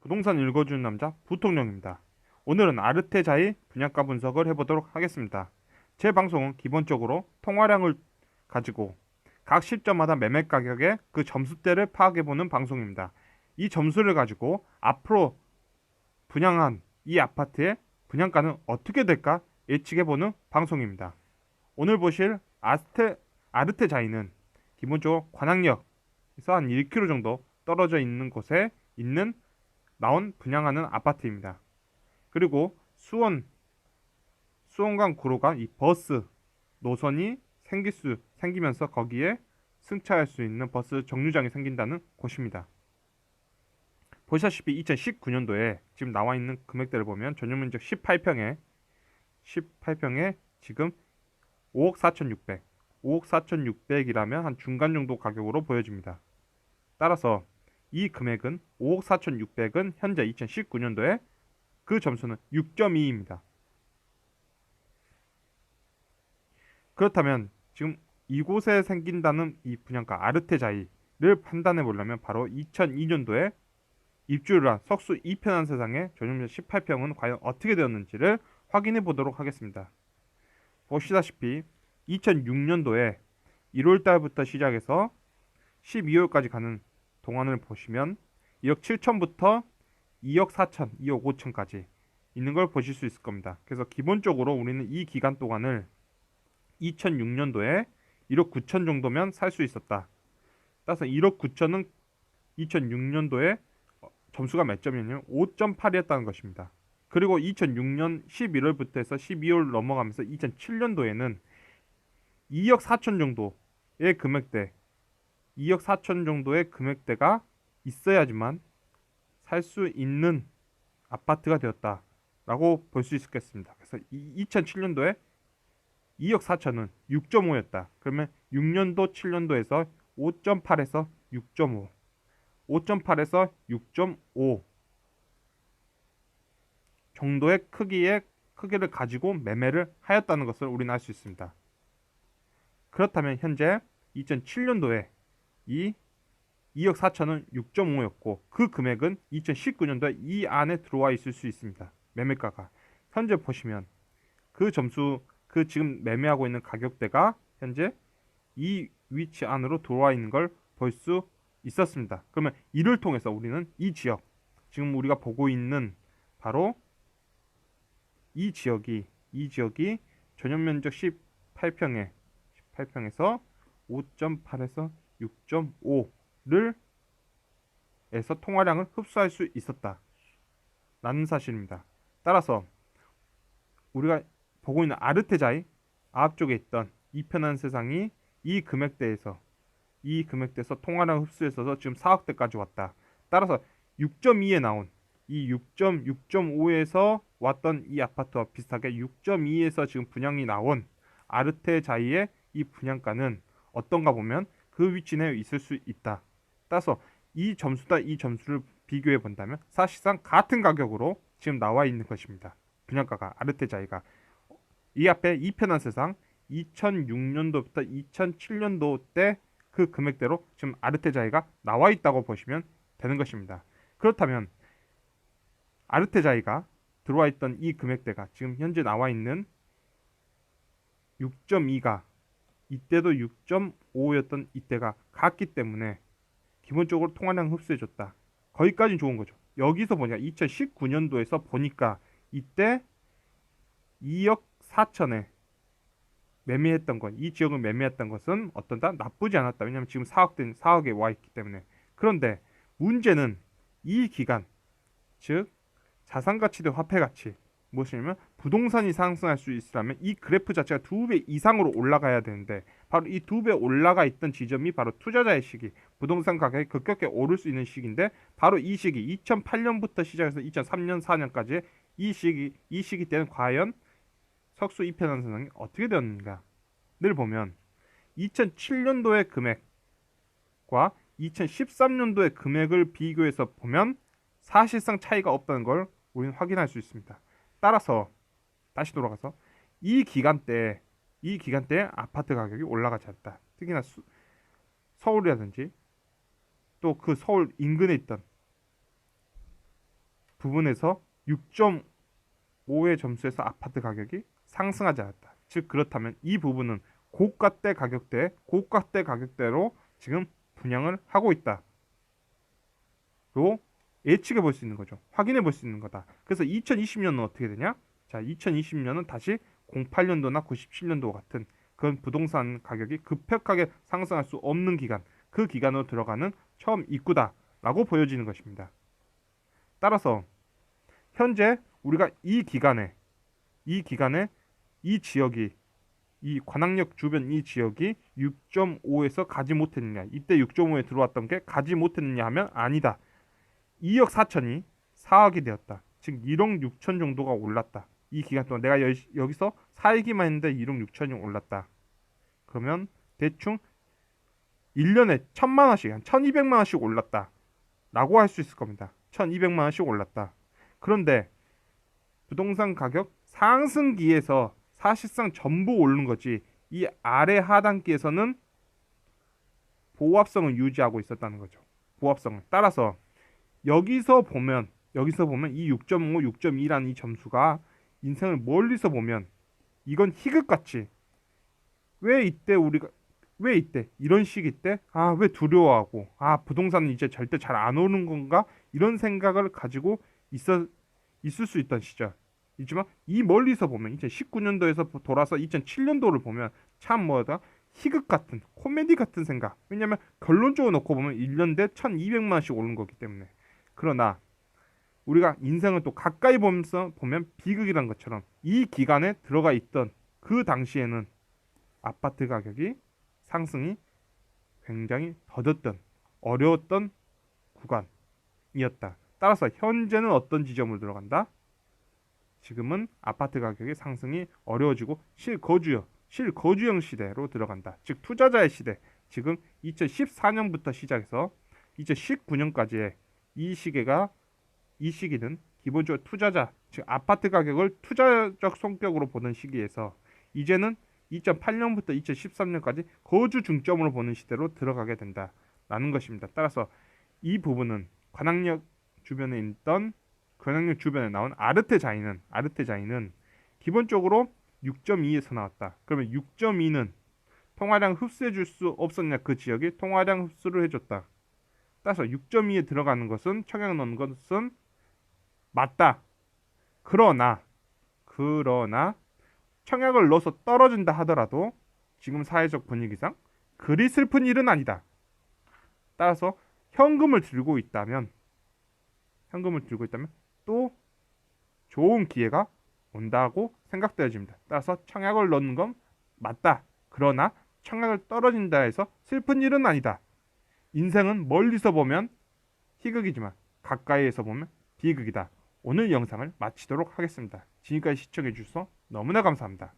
부동산 읽어주는 남자 부통령입니다. 오늘은 아르테자의 분양가 분석을 해보도록 하겠습니다. 제 방송은 기본적으로 통화량을 가지고 각 시점마다 매매 가격의 그 점수대를 파악해보는 방송입니다. 이 점수를 가지고 앞으로 분양한 이 아파트의 분양가는 어떻게 될까 예측해보는 방송입니다. 오늘 보실 아르테자이는 기본적으로 관악역에서 한 1km 정도 떨어져 있는 곳에 있는 나온 분양하는 아파트입니다. 그리고 수원간 구로가 이 버스 노선이 생기면서 거기에 승차할 수 있는 버스 정류장이 생긴다는 곳입니다. 보시다시피 2019년도에 지금 나와 있는 금액대를 보면 전용 면적 18평에 지금 5억 4,600, 5억 4,600이라면 한 중간 정도 가격으로 보여집니다. 따라서 이 금액은 5억 4,600은 현재 2019년도에 그 점수는 6.2입니다. 그렇다면 지금 이곳에 생긴다는 이 분양가 아르테자이를 판단해 보려면 바로 2002년도에 입주를 한 석수 2편한 세상의 전용면 18평은 과연 어떻게 되었는지를 확인해 보도록 하겠습니다. 보시다시피 2006년도에 1월달부터 시작해서 12월까지 가는 동안을 보시면 1억 7천부터 2억 4천, 2억 5천까지 있는 걸 보실 수 있을 겁니다. 그래서 기본적으로 우리는 이 기간 동안을 2006년도에 1억 9천 정도면 살 수 있었다. 따라서 1억 9천은 2006년도에 점수가 몇 점이었냐면 5.8이었다는 것입니다. 그리고 2006년 11월부터 해서 12월 넘어가면서 2007년도에는 2억 4천 정도의 금액대 2억 4천 정도의 금액대가 있어야지만 살 수 있는 아파트가 되었다라고 볼 수 있겠습니다. 그래서 2007년도에 2억 4천은 6.5였다. 그러면 6년도, 7년도에서 5.8에서 6.5, 5.8에서 6.5 정도의 크기를 가지고 매매를 하였다는 것을 우리는 알 수 있습니다. 그렇다면 현재 2007년도에 이 2억 4천은 6.5였고 그 금액은 2019년도에 이 안에 들어와 있을 수 있습니다. 매매가가 현재 보시면 그 점수 그 지금 매매하고 있는 가격대가 현재 이 위치 안으로 들어와 있는 걸 볼 수 있었습니다. 그러면 이를 통해서 우리는 이 지역 지금 우리가 보고 있는 바로 이 지역이 전용 면적 18평에서 5.8에서 6.5를 에서 통화량을 흡수할 수 있었다라는 사실입니다. 따라서 우리가 보고 있는 아르테자이 앞쪽에 있던 이편한 세상이 이 금액대에서 통화량 흡수해서 지금 4억대까지 왔다. 따라서 6.2에 나온 이 6.5에서 왔던 이 아파트와 비슷하게 6.2에서 지금 분양이 나온 아르테자이의 이 분양가는 어떤가 보면 그 위치 내에 있을 수 있다. 따라서 이 점수다 이 점수를 비교해 본다면 사실상 같은 가격으로 지금 나와 있는 것입니다. 분양가가 아르테자이가 이 앞에 이편한 세상 2006년도부터 2007년도 때 그 금액대로 지금 아르테자이가 나와 있다고 보시면 되는 것입니다. 그렇다면 아르테자이가 들어와 있던 이 금액대가 지금 현재 나와 있는 6.2가 이때도 6.5였던 이때가 같기 때문에 기본적으로 통화량 흡수해줬다. 거기까지는 좋은 거죠. 여기서 보니까 2019년도에서 보니까 이때 2억 4천에 매매했던 것, 이 지역을 매매했던 것은 어떤다? 나쁘지 않았다. 왜냐하면 지금 4억에 와 있기 때문에. 그런데 문제는 이 기간, 즉 자산가치 대 화폐가치, 무엇이냐면 부동산이 상승할 수 있으려면 이 그래프 자체가 2배 이상으로 올라가야 되는데 바로 이 2배 올라가 있던 지점이 바로 투자자의 시기, 부동산 가격이 급격히 오를 수 있는 시기인데 바로 이 시기 2008년부터 시작해서 2003년 4년까지 이 시기 때는 과연 석수 이편한 상황이 어떻게 되었는가를 보면 2007년도의 금액과 2013년도의 금액을 비교해서 보면 사실상 차이가 없다는 걸 우리는 확인할 수 있습니다. 따라서 다시 돌아가서 이 기간대에 아파트 가격이 올라가지 않다. 특히나 서울이라든지 또 그 서울 인근에 있던 부분에서 6.5의 점수에서 아파트 가격이 상승하지 않았다. 즉 그렇다면 이 부분은 고가대 가격대로 지금 분양을 하고 있다로 예측해 볼 수 있는 거죠. 확인해 볼 수 있는 거다. 그래서 2020년은 어떻게 되냐? 자, 2020년은 다시 08년도나 97년도 같은 그런 부동산 가격이 급격하게 상승할 수 없는 기간, 그 기간으로 들어가는 처음 입구다라고 보여지는 것입니다. 따라서 현재 우리가 이 기간에 이 지역이 이 관악역 주변 이 지역이 6.5에서 가지 못했느냐, 이때 6.5에 들어왔던 게 가지 못했느냐 하면 아니다. 2억 4천이 4억이 되었다. 즉 1억 6천 정도가 올랐다. 이 기간 동안 내가 여기서 살기만 했는데 1억 6천이 올랐다. 그러면 대충 1년에 1,000만 원씩, 한 1,200만 원씩 올랐다. 라고 할 수 있을 겁니다. 1,200만 원씩 올랐다. 그런데 부동산 가격 상승기에서 사실상 전부 오른 거지 이 아래 하단기에서는 보합성을 유지하고 있었다는 거죠. 보합성을. 따라서 여기서 보면 이 6.5, 6.2라는 이 점수가 인생을 멀리서 보면 이건 희극같이 왜 이때 이런 시기 때 왜 두려워하고 부동산은 이제 절대 잘 안 오는 건가 이런 생각을 가지고 있을 수 있던 시절이지만 이 멀리서 보면 2019년도에서 돌아서 2007년도를 보면 참 희극 같은 코미디 같은 생각. 왜냐면 결론적으로 놓고 보면 1년대 1,200만 원씩 오른 거기 때문에. 그러나 우리가 인생을 또 가까이 보면서 보면 비극이란 것처럼 이 기간에 들어가 있던 그 당시에는 아파트 가격이 상승이 굉장히 더뎠던 어려웠던 구간이었다. 따라서 현재는 어떤 지점으로 들어간다? 지금은 아파트 가격의 상승이 어려워지고 실거주형 시대로 들어간다. 즉 투자자의 시대. 지금 2014년부터 시작해서 2019년까지의 이 시기는 기본적으로 투자자, 즉 아파트 가격을 투자적 성격으로 보는 시기에서 이제는 2008년부터 2013년까지 거주 중점으로 보는 시대로 들어가게 된다라는 것입니다. 따라서 이 부분은 관악역 주변에 나온 아르테 자이는 기본적으로 6.2에서 나왔다. 그러면 6.2는 통화량 흡수해 줄 수 없었냐? 그 지역이 통화량 흡수를 해줬다. 따라서 6.2에 들어가는 것은 청약 넣는 것은 맞다. 그러나 청약을 넣어서 떨어진다 하더라도 지금 사회적 분위기상 그리 슬픈 일은 아니다. 따라서 현금을 들고 있다면 또 좋은 기회가 온다고 생각되어집니다. 따라서 청약을 넣는 건 맞다. 그러나 청약을 떨어진다 해서 슬픈 일은 아니다. 인생은 멀리서 보면 희극이지만 가까이에서 보면 비극이다. 오늘 영상을 마치도록 하겠습니다. 지금까지 시청해 주셔서 너무나 감사합니다.